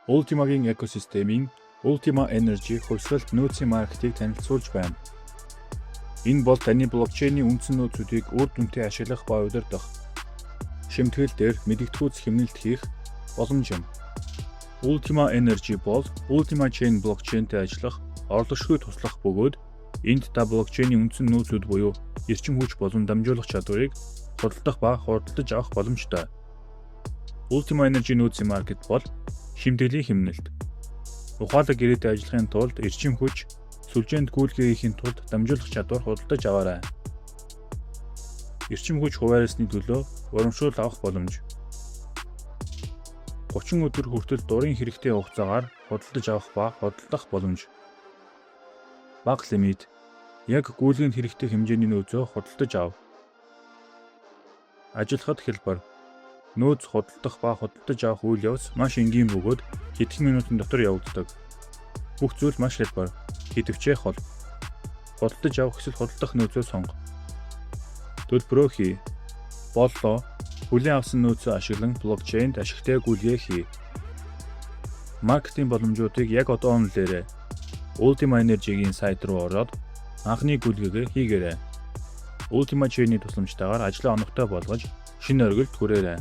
Ultima-гийн экосистемийн Ultima Energy хувьсгалт нөөцийн маркетыг танилцуулж байна. Энэ бол таны блокчейний үндсэн нөөцүүдийг үр дүнтэй ашиглах ба удирдах, шимтгэл дээр мэдэгдэхүйц хэмнэлт хийх боломж юм. Ultima Energy бол Ultima Chain блокчейнтэй ажиллах орлогошгүй туслах бөгөөд энд та блокчейний үндсэн нөөцүүд буюу эрчим хүч болон дамжуулах чадварыг худалдах ба худалдаж авах боломжтой. Ultima Energy нөөцийн маркет бол шимтгэлийн хэмнэлт. Ухаалаг гэрээтэй ажиллахын тулд эрчим хүч, сүлжээнд гүйлгээ хийхин тулд дамжуулах чадвар худалдаж аваарай. Эрчим хүч хуваарласны төлөө урамшуул авах боломж. 30 өдөр хүртэл дурын хэрэгтэй хугацаагаар худалдаж авах ба худалдах боломж. Бага лимит. Яг гүйлгээнд хэрэгтэй хэмжээний нөөцөө худалдаж ав. Ажиллахад хэлбэр. Нөөц худалдах ба худалдаж авах үйл явц маш энгийн бөгөөд хэдхэн минутын дотор явагддаг. Бүх зүйл маш хэлбэр. Хэдвчээ хол. Худалдаж авах эсвэл худалдах нөөцөө сонго. Төлбөрөө хий. Боллоо. Хүлээн авсан нөөцөө ашиглан блокчейнд ашигтай гүйлгээ хий. Маркетинг боломжуудыг яг одоо онлээрэй. Ultima Energy-гийн сайт руу ороод анхны гүйлгээгээ хийгээрэй. Ultima Chain-ийн тусламжтайгаар ажлаа оногтой болгож шинэ оргилд хүрээрэй.